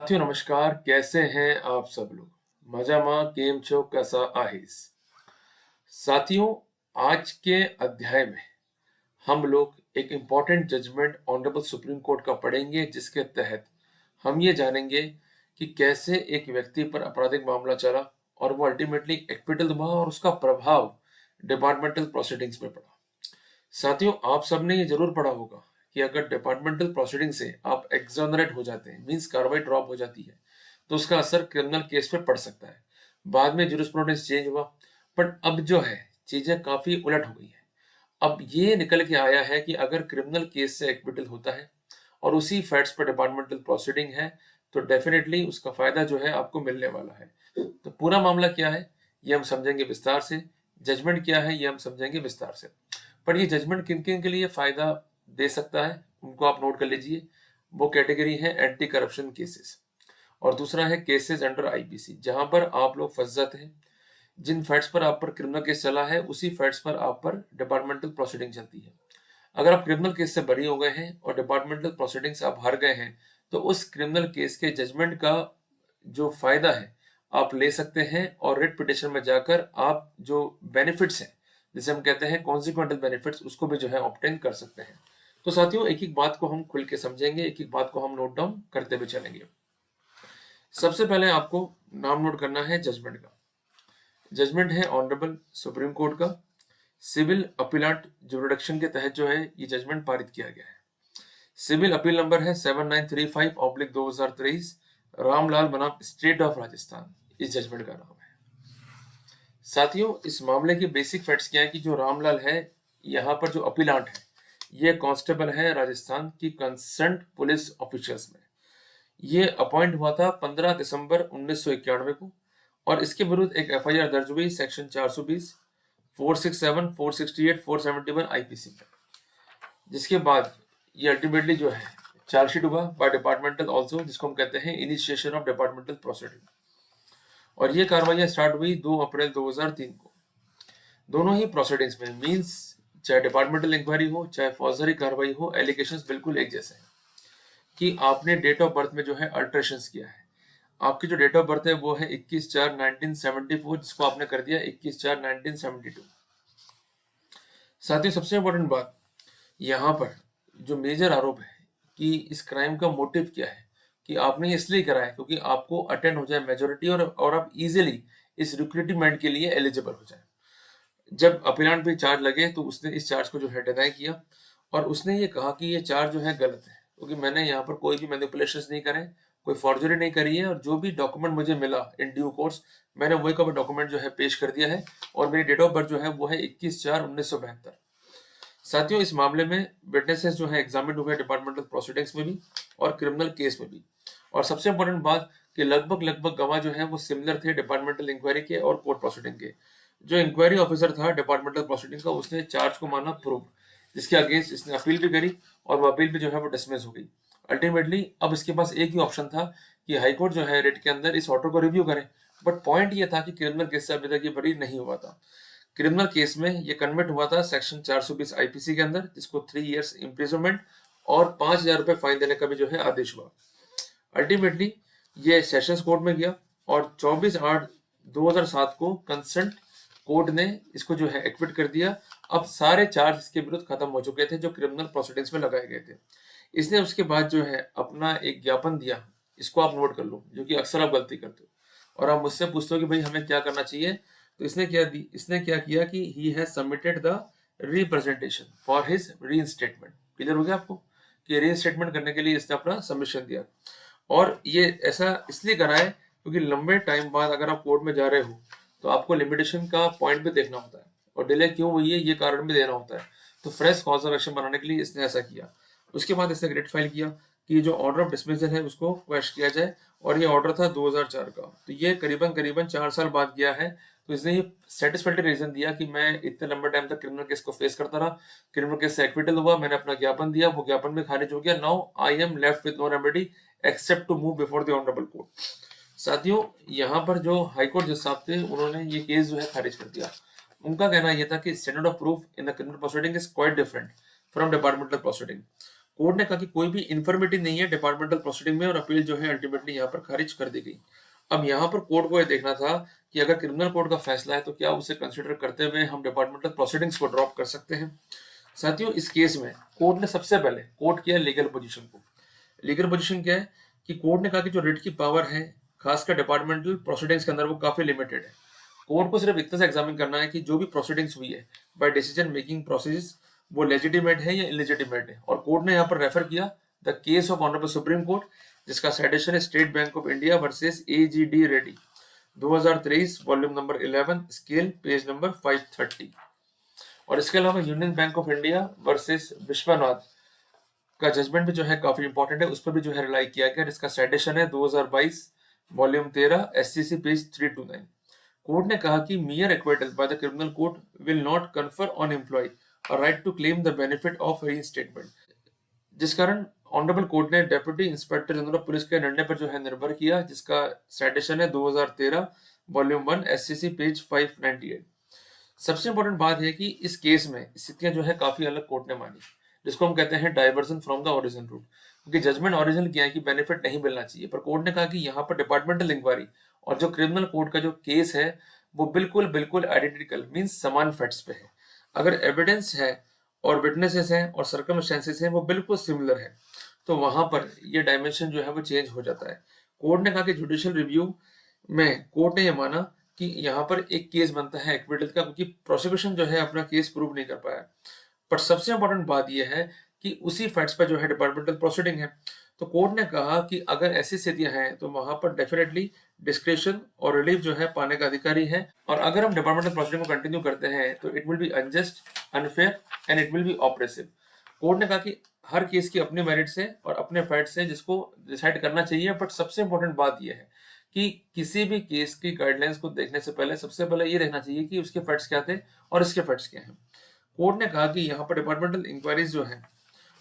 साथियों नमस्कार, कैसे हैं आप सब लोग? मजामा केम छो कैसा आहिस? साथियों, आज के अध्याय में हम लोग एक important judgment honourable supreme court का पढ़ेंगे, जिसके तहत हम ये जानेंगे कि कैसे एक व्यक्ति पर आपराधिक मामला चला और वो अल्टीमेटली एक्विटल हुआ और उसका प्रभाव डिपार्टमेंटल प्रोसीडिंग्स में पड़ा। साथियों, आप सबने ये जरूर पढ़ा होगा कि अगर डिपार्टमेंटल प्रोसीडिंग से आप एग्जोनरेट हो जाते हैं, मींस कार्रवाई ड्रॉप हो जाती है, तो उसका असर क्रिमिनल केस पे पड़ सकता है। बाद में जूरिस्प्रूडेंस चेंज हुआ, बट अब जो है चीजें काफी उलट हो गई है। अब ये निकल के आया है कि अगर क्रिमिनल केस से एक्विटल होता है और उसी फैक्ट्स पर डिपार्टमेंटल प्रोसीडिंग है, तो डेफिनेटली उसका फायदा जो है आपको मिलने वाला है। तो पूरा मामला क्या है ये हम समझेंगे विस्तार से, जजमेंट क्या है ये हम समझेंगे विस्तार से। पर ये जजमेंट किन किन के लिए फायदा दे सकता है उनको आप नोट कर लीजिए। वो कैटेगरी है एंटी करप्शन केसेस, और दूसरा है केसेस अंडर आईपीसी, जहां पर आप लोग फंस जाते हैं। जिन फैक्ट्स पर आप पर क्रिमिनल केस चला है उसी फैक्ट्स पर आप पर डिपार्टमेंटल प्रोसीडिंग चलती है। अगर आप क्रिमिनल केस से बरी हो गए हैं और डिपार्टमेंटल प्रोसीडिंग से आप हार गए हैं, तो उस क्रिमिनल केस के जजमेंट का जो फायदा है आप ले सकते हैं और रिट पिटिशन में जाकर आप जो बेनिफिट्स हैं, जिसे हम कहते हैं कॉन्सिक्वेंटल बेनिफिट्स, उसको भी जो है ऑब्टेन कर सकते हैं। तो साथियों, एक एक बात को हम खुल के समझेंगे, एक एक बात को हम नोट डाउन करते हुए चलेंगे। सबसे पहले आपको नाम नोट करना है जजमेंट का। जजमेंट है ऑनरेबल सुप्रीम कोर्ट का, सिविल अपीलाट जुरिडिक्शन के तहत जो है ये जजमेंट पारित किया गया है। सिविल अपील नंबर है 7935/2023, रामलाल बनाम स्टेट ऑफ राजस्थान, इस जजमेंट का नाम है। साथियों, इस मामले की बेसिक फैक्ट्स क्या है कि जो रामलाल है, यहाँ पर जो अपीलाट है, ये कांस्टेबल है राजस्थान की कंसर्न पुलिस ऑफिसर्स में। ये अपॉइंट हुआ था 15 दिसंबर 1991 को, और इसके विरुद्ध एक एफआईआर दर्ज हुई सेक्शन 420, 467, 468, 471 आईपीसी में। जिसके बाद ये अल्टीमेटली जो है चार्जशीट हुआ बाय डिपार्टमेंटल ऑल्सो, जिसको हम कहते हैं इनिशिएशन ऑफ डिपार्टमेंटल प्रोसीडिंग, और ये कार्रवाई स्टार्ट हुई 2 अप्रैल 2003 को। दोनों ही प्रोसीडिंग्स में मींस चाहे डिपार्टमेंटल इंक्वायरी हो चाहे फौजदारी कार्रवाई हो, एलिगेशंस बिल्कुल एक जैसे हैं कि आपने डेट ऑफ बर्थ में जो है अल्ट्रेशंस किया है। आपकी जो डेट ऑफ बर्थ है वो है 21/4/1974, जिसको आपने कर दिया 21/4/1972। साथ ही सबसे इंपॉर्टेंट बात यहाँ पर जो मेजर आरोप है कि इस क्राइम का मोटिव क्या है, कि आपने इसलिए करा है क्योंकि आपको अटेंड हो जाए मेजोरिटी और आप इजीली इस रिक्रूटमेंट के लिए एलिजिबल हो जाए। जब अपीलांट पे चार्ज लगे तो उसने इस चार्ज को जो है डिनाई किया, और उसने ये कहा कि ये चार्ज जो है गलत है, क्योंकि मैंने यहाँ पर कोई भी मैनिपुलेशंस नहीं करे, कोई फॉर्जरी नहीं करी है, और जो भी डॉक्यूमेंट मुझे मिला इन ड्यू कोर्स, मैंने वही का डॉक्यूमेंट जो है पेश कर दिया है, और मेरी डेट ऑफ बर्थ जो है वो है 21/4/1972। साथियों, इस मामले में विटनेसेस जो है एग्जामिन हुए डिपार्टमेंटल प्रोसीडिंग्स में भी और क्रिमिनल केस में भी। और सबसे इंपॉर्टेंट बात कि लगभग लगभग गवाह जो है वो सिमिलर थे डिपार्टमेंटल इंक्वायरी के और कोर्ट प्रोसीडिंग के। जो इंक्वायरी ऑफिसर था डिपार्टमेंटल प्रोसीडिंग का, उसने चार्ज को माना प्रूव, जिसके अगेंस्ट इसने अपील भी करी, और वो अपील भी जो है वो डिसमिस हो गई। अल्टीमेटली अब इसके पास एक ही ऑप्शन था कि हाईकोर्ट जो है रिट के अंदर इस ऑर्डर को रिव्यू करे, बट पॉइंट ये था कि क्रिमिनल केस से अभी तक ये बरी नहीं हुआ था। क्रिमिनल केस में ये कन्वर्ट हुआ था सेक्शन 420 आईपीसी के अंदर, जिसको 3 इयर्स इम्प्रिजनमेंट और 5,000 रुपए फाइन देने का भी जो है आदेश हुआ। अल्टीमेटली ये सेशंस कोर्ट में गया, और 24/8/2007 को कंसर्न कोर्ट ने इसको जो है एक्विट कर दिया। अब सारे चार्ज इसके विरुद्ध खत्म हो चुके थे जो क्रिमिनल प्रोसीडिंग्स में लगाए गए थे। इसने उसके बाद जो है अपना एक ज्ञापन दिया, इसको आप नोट कर लो, जो कि अक्सर आप गलती करते हो और आप मुझसे पूछते हो कि भाई हमें क्या करना चाहिए। तो इसने क्या किया कि he has submitted the representation for his reinstatement. Clear हो गया आपको कि रीइंस्टेटमेंट करने के लिए इसने अपना सबमिशन दिया, और ये ऐसा इसलिए करा है क्योंकि लंबे टाइम बाद अगर आप कोर्ट में जा रहे हो तो आपको लिमिटेशन का पॉइंट भी देखना होता है, और डिले क्यों हुई है ये कारण भी देना होता है। तो फ्रेश कॉज ऑफ एक्शन बनाने के लिए इसने ऐसा किया। उसके बाद इसने रिट फाइल किया कि जो ऑर्डर ऑफ डिसमिसल है उसको क्वेश्चन किया जाए, और ये ऑर्डर था 2004 का, तो ये करीबन करीबन 4 साल बाद गया है। तो इसने ये सेटिस्फैक्टरी रीजन दिया कि मैं इतने लंबे टाइम तक क्रिमिनल केस को फेस करता रहा, क्रिमिनल केस से एक्विटल हुआ, मैंने अपना ज्ञापन दिया, वो ज्ञापन में खारिज हो गया। Now I am left with no remedy except to move before the honourable court. साथियों, यहाँ पर जो हाईकोर्ट जज साहब थे उन्होंने ये केस जो है खारिज कर दिया। उनका कहना यह था कि standard of proof in the criminal proceeding is quite different from departmental proceeding. Court ने कहा कि कोई भी इन्फॉर्मेटी नहीं है डिपार्टमेंटल प्रोसीडिंग में और अपील जो है अल्टीमेटली यहाँ पर खारिज कर दी गई। अब यहाँ पर कोर्ट को यह देखना था कि अगर क्रिमिनल कोर्ट का फैसला है तो क्या उसे कंसिडर करते हुए हम डिपार्टमेंटल प्रोसीडिंग्स को ड्रॉप कर सकते हैं। साथियों, इस केस में कोर्ट ने सबसे पहले कोर्ट किया लीगल पोजीशन को। लीगल पोजीशन क्या है कि कोर्ट ने कहा कि जो रिट की पावर है खासकर डिपार्टमेंटल प्रोसीडिंग्स के अंदर वो काफी लिमिटेड है। कोर्ट को सिर्फ इतना सा एग्जामिन करना है कि जो भी प्रोसीडिंग्स हुई है बाय डिसीजन मेकिंग प्रोसेस वो लेजिटिमेट है या इलेजिटिमेट है। और कोर्ट ने यहाँ पर रेफर किया the case of honourable supreme court, जिसका साइटेशन है state bank of India versus AGD Reddy 2023 volume number 11 scale page number 530। और इसके अलावा union bank of India versus Vishwanath का जजमेंट भी जो है काफी इंपॉर्टेंट है, उस पर भी जो है रिलाई किया गया, जिसका साइटेशन है 2022 वॉल्यूम 13 SCC पेज 329। कोर्ट ने कहा कि mere acquittal by the criminal court will not confer on employ a right to claim the benefit of reinstatement, जिस कारण ऑनरेबल कोर्ट ने deputy inspector general of police के निर्णय पर जो है निर्भर किया, जिसका साइटेशन है 2013 वॉल्यूम 1 SCC पेज 598। सबसे इंपॉर्टेंट बात है कि इस केस में स्थितियां जो है काफी अलग कोर्ट ने मानी, जिसको हम कहते हैं diversion from the original route. क्योंकि जजमेंट ओरिजिनल किया है कि बेनिफिट नहीं मिलना चाहिए, पर कोर्ट ने कहा कि यहाँ पर डिपार्टमेंटल इंक्वायरी और जो क्रिमिनल कोर्ट का जो केस है वो बिल्कुल बिल्कुल आइडेंटिकल मीन्स समान फैक्ट्स पे है। अगर एविडेंस है और विटनेसेस हैं और सर्कमस्टेंसेस हैं वो बिल्कुल सिमिलर है, तो वहां पर ये डायमेंशन जो है वो चेंज हो जाता है। कोर्ट ने कहा कि जुडिशियल रिव्यू में कोर्ट ने यह माना कि यहाँ पर एक केस बनता है एक्विटल का, क्योंकि प्रोसिक्यूशन जो है अपना केस प्रूव नहीं कर पाया। पर सबसे इंपॉर्टेंट बात यह है कि उसी फैक्ट्स पर जो है डिपार्टमेंटल प्रोसीडिंग है। तो कोर्ट ने कहा कि अगर ऐसी स्थितियां हैं तो वहां पर डेफिनेटली डिस्क्रेशन और रिलीफ जो है पाने का अधिकारी है, और अगर हम डिपार्टमेंटल प्रोसीडिंग को कंटिन्यू करते हैं तो it will be unjust, unfair and it will be oppressive. Court ने कहा कि हर केस की अपनी मेरिट्स है और अपने फैक्ट्स है जिसको डिसाइड करना चाहिए। बट सबसे इंपॉर्टेंट बात यह है कि किसी भी केस की गाइडलाइंस को देखने से पहले सबसे पहले ये देखना चाहिए कि उसके फैक्ट्स क्या थे और इसके फैक्ट्स क्या हैं। कोर्ट ने कहा कि यहाँ पर डिपार्टमेंटल इंक्वायरीज जो है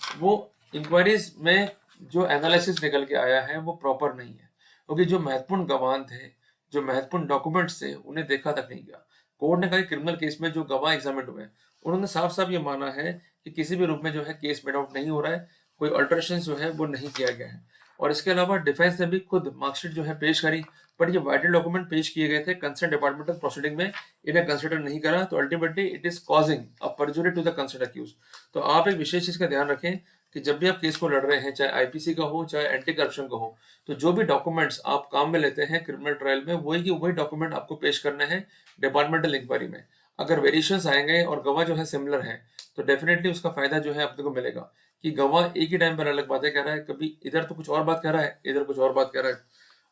वो इंक्वायरीज में जो एनालिसिस निकल के आया है वो प्रॉपर नहीं है, क्योंकि जो महत्वपूर्ण गवाह थे, जो महत्वपूर्ण डॉक्यूमेंट्स थे, उन्हें देखा तक नहीं गया। कोर्ट ने कहा कि क्रिमिनल केस में जो गवाह एग्जामिन हुए उन्होंने साफ साफ ये माना है कि किसी भी रूप में जो है केस मेड आउट नहीं हो रहा है, कोई अल्टरेशन जो है वो नहीं किया गया है। और इसके अलावा डिफेंस ने भी खुद मार्कशीट जो है पेश करी, पर ये वाइटल डॉक्यूमेंट पेश किए गए थे कंसर्न डिपार्टमेंटल प्रोसीडिंग में, इन्हें कंसिडर नहीं करा, तो ultimately it is causing a perjury to the concern accused. तो आप एक विशेष चीज का ध्यान रखें कि जब भी आप केस को लड़ रहे हैं, चाहे आईपीसी का हो चाहे एंटी करप्शन का हो, तो जो भी डॉक्यूमेंट्स आप काम में लेते हैं क्रिमिनल ट्रायल में वही की वही डॉक्यूमेंट आपको पेश करने हैं डिपार्टमेंटल इंक्वायरी में। अगर वेरिएशंस आएंगे और गवाह जो है सिमिलर है तो डेफिनेटली उसका फायदा जो है अपने को मिलेगा कि गवाह एक ही टाइम पर अलग बातें कह रहा है, कभी इधर तो कुछ और बात कह रहा है, इधर कुछ और बात कह रहा है।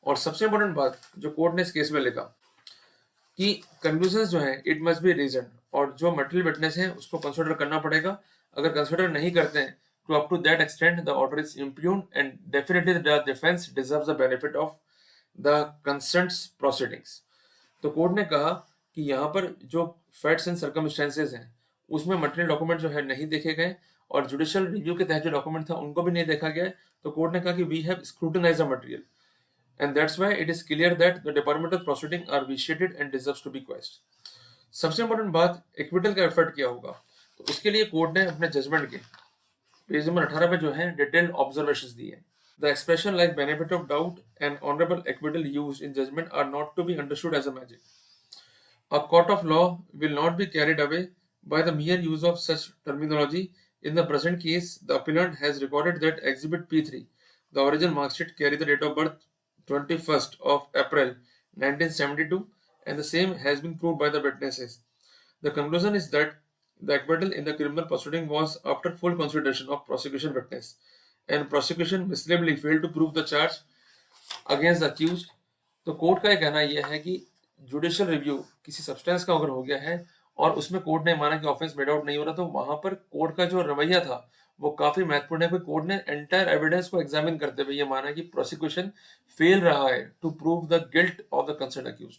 और सबसे इंपॉर्टेंट बात जो कोर्ट ने इस केस में लिखा कि कंक्लूजन जो है इट मस्ट बी रीजन, और जो मटेरियल विटनेस है उसको कंसिडर करना पड़ेगा। अगर कंसिडर नहीं करते हैं तो up to that extent the order is impugn and definitely the defence deserves the benefit of the concerned proceedings. तो कोर्ट ने कहा कि यहाँ पर जो फैक्ट्स एंड सर्कमस्टेंसेज हैं उसमें मटेरियल डॉक्यूमेंट जो है नहीं देखे गए, और जुडिशियल रिव्यू के तहत जो डॉक्यूमेंट था उनको भी नहीं देखा गया। तो कोर्ट ने कहा कि we have scrutinised the material and that's why it is clear that the departmental proceedings are vitiated and deserves to be questioned। सबसे इंपॉर्टेंट बात एक्विटल का एफर्ट क्या होगा, तो उसके लिए कोर्ट ने अपने जजमेंट के पेज नंबर 18 पे जो है डिटेल्ड ऑब्जर्वेशंस दी है। The expression like benefit of doubt and honourable acquittal used in judgment are not to be understood as a magic. A court of law will not be carried away by the mere use of such terminology। In the present case, the appellant has recorded that Exhibit P3, the original mark sheet, carry the date of birth 21st of April 1972, and the same has been proved by the witnesses। The conclusion is that the acquittal in the criminal proceeding was after full consideration of prosecution witness, and prosecution miserably failed to prove the charge against the accused. तो court का ये कहना यह है कि judicial review किसी substance का अगर हो गया है और उसमें कोर्ट ने माना कि ऑफेंस मेड आउट नहीं हो रहा, तो वहां पर कोर्ट का जो रवैया था वो काफी महत्वपूर्ण है। कोर्ट ने एंटायर एविडेंस को एग्जामिन करते हुए ये माना कि प्रोसिक्यूशन फेल रहा है to prove the guilt of the concern accused.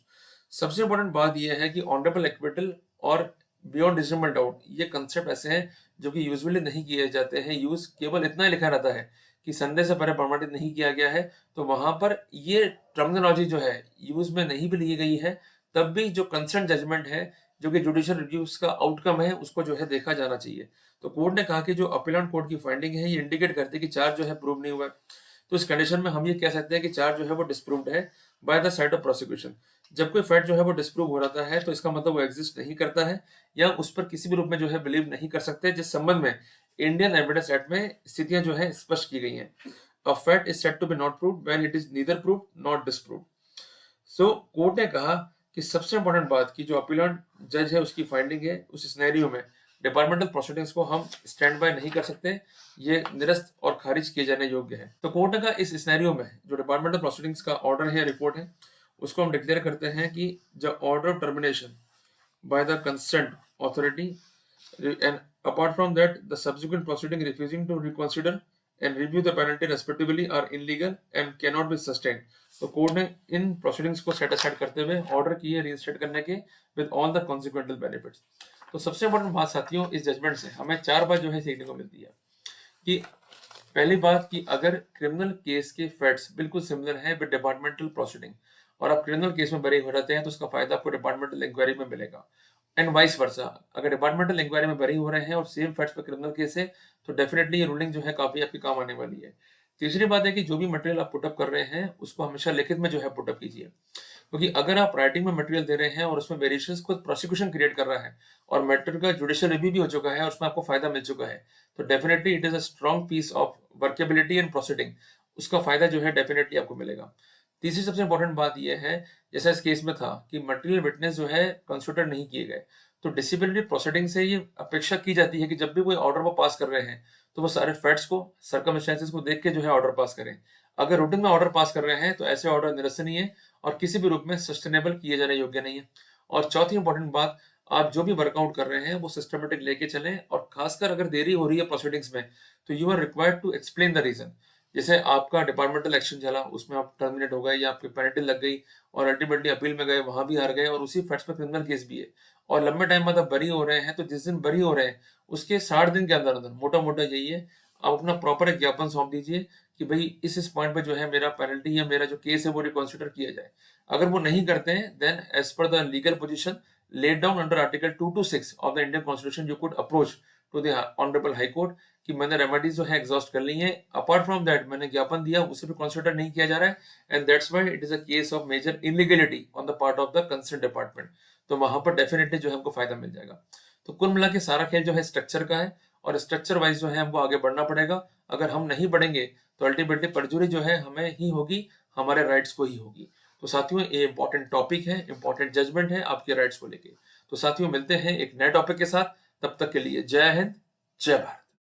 सबसे इंपॉर्टेंट बात यह है कि ऑनरेबल एक्विटल और बियॉन्ड रीजनेबल डाउट ये कंसेप्ट ऐसे हैं जो कि यूजुअली नहीं किए जाते हैं। यूज केवल इतना ही लिखा रहता है कि संदेह से परे प्रमाणित नहीं किया गया है, तो वहां पर ये टर्मिनोलॉजी जो है यूज में नहीं भी ली गई है, तब भी जो कंसर्न जजमेंट है जो कि जुडिशियल रिव्यूज का आउटकम है उसको जो है देखा जाना चाहिए। तो कोर्ट ने कहा कि जो अपीलेंट कोर्ट की फाइंडिंग है ये इंडिकेट करती है कि चार्ज जो है प्रूव नहीं हुआ है। तो इस कंडीशन में हम ये कह सकते हैं कि चार्ज जो है वो डिस्प्रूव्ड है by the side of prosecution. जब कोई फैक्ट जो है वो डिस्प्रूव हो रहा है तो इसका मतलब वो एग्जिस्ट नहीं करता है या उस पर किसी भी रूप में जो है बिलीव नहीं कर सकते, जिस संबंध में इंडियन एविडेंस एक्ट में स्थितियां जो है स्पष्ट की गई हैं। A fact is said to be not proved when it is neither proved not disproved. So court ने कहा कि सबसे इंपॉर्टेंट बात कि जो अपीलेंट जज है उसकी फाइंडिंग है, उस सिनेरियो में डिपार्टमेंटल प्रोसीडिंग्स को हम स्टैंड बाय नहीं कर सकते, ये निरस्त और खारिज किए जाने योग्य है। तो कोर्ट ने कहा इस सिनेरियो में जो डिपार्टमेंटल प्रोसीडिंग्स का ऑर्डर है, रिपोर्ट है, उसको हम डिक्लेयर करते हैं कि the order of termination by the consent authority, and apart from that the subsequent proceeding refusing to reconsider and review the penalty respectively are illegal and cannot be sustained। तो court ने इन proceedings को set aside करते हुए order किए reinstate करने के with all the कॉन्सिक्वेंटल benefits. तो सबसे इंपॉर्टेंट बात साथियों इस जजमेंट से हमें 4 बात जो है सीखने को मिलती है कि पहली बात कि अगर क्रिमिनल केस के फैक्ट्स बिल्कुल सिमिलर हैं विद डिपार्टमेंटल प्रोसीडिंग और आप क्रिमिनल केस में बरी हो जाते हैं तो उसका फायदा आपको डिपार्टमेंटल इंक्वायरी में मिलेगा, एंड वाइस वर्सा। अगर डिपार्टमेंटल इंक्वायरी में बरी हो रहे हैं और सेम फैक्ट्स पे क्रिमिनल केस है तो डेफिनेटली ये रूलिंग जो है काफी आपके काम आने वाली है। तीसरी बात है कि जो भी मटेरियल आप पुटअप कर रहे हैं उसको हमेशा लिखित में जो है पुटअप कीजिए, क्योंकि अगर आप राइटिंग में मटेरियल दे रहे हैं और उसमें वेरिएशंस को प्रोसिक्यूशन क्रिएट कर रहा है और मैटर का जुडिशियल रिव्यू भी हो चुका है और उसमें आपको फायदा मिल चुका है, तो definitely it is a strong piece of workability and proceeding, उसका फायदा जो है डेफिनेटली आपको मिलेगा। तीसरी सबसे इंपॉर्टेंट बात यह है, जैसा इस केस में था कि मटेरियल विटनेस जो है कंसिडर नहीं किए गए, तो डिसिप्लिनरी प्रोसीडिंग से ये अपेक्षा की जाती है कि जब भी कोई ऑर्डर वो पास कर रहे हैं तो वो सारे फैक्ट्स को, सर्कमस्टेंसेस को देख के जो है ऑर्डर पास करें। अगर रूटीन में ऑर्डर पास कर रहे हैं तो ऐसे ऑर्डर निरसनीय है और किसी भी रूप में सस्टेनेबल किए जाने योग्य नहीं है। और चौथी इंपॉर्टेंट बात, आप जो भी वर्कआउट कर रहे हैं वो सिस्टमेटिक लेके चलें, और खासकर अगर देरी हो रही है प्रोसीडिंग्स में तो you are required to explain the reason. जैसे आपका डिपार्टमेंटल एक्शन चला, उसमें आप टर्मिनेट हो गए या आपकी पेनल्टी लग गई और अल्टीमेटली अपील में गए, वहां भी हार गए और उसी फैक्ट्स में क्रिमिनल केस भी है और लंबे टाइम बाद आप बरी हो रहे हैं, तो जिस दिन बरी हो रहे हैं उसके 60 दिन के अंदर अंदर मोटा मोटा यही है, आप अपना प्रॉपर एक ज्ञापन सौंप दीजिए कि भाई इस पॉइंट पे जो है मेरा पेनल्टी या मेरा जो केस है वो रिकॉन्सिडर किया जाए। अगर वो नहीं करते हैं then as per the legal position laid down under Article 226 of the Indian Constitution, you could approach to the Honorable High Court कि मैंने रेमेडीज जो है एग्जॉस्ट कर ली हैं, अपार्ट फ्रॉम दैट मैंने ज्ञापन दिया उसे भी कंसिडर नहीं किया जा रहा है, and that's why it is a case of major illegality on the part of the concern department. तो वहां पर डेफिनेटली जो है हमको फायदा मिल जाएगा। तो कुल मिला के सारा खेल जो है स्ट्रक्चर का है और स्ट्रक्चर वाइज जो है हमको आगे बढ़ना पड़ेगा। अगर हम नहीं बढ़ेंगे तो अल्टीमेटली परजुरी जो है हमें ही होगी, हमारे राइट्स को ही होगी। तो साथियों ये इंपॉर्टेंट टॉपिक है, इंपॉर्टेंट जजमेंट है आपके राइट्स को लेके। तो साथियों मिलते हैं एक नए टॉपिक के साथ, तब तक के लिए जय हिंद, जय भारत।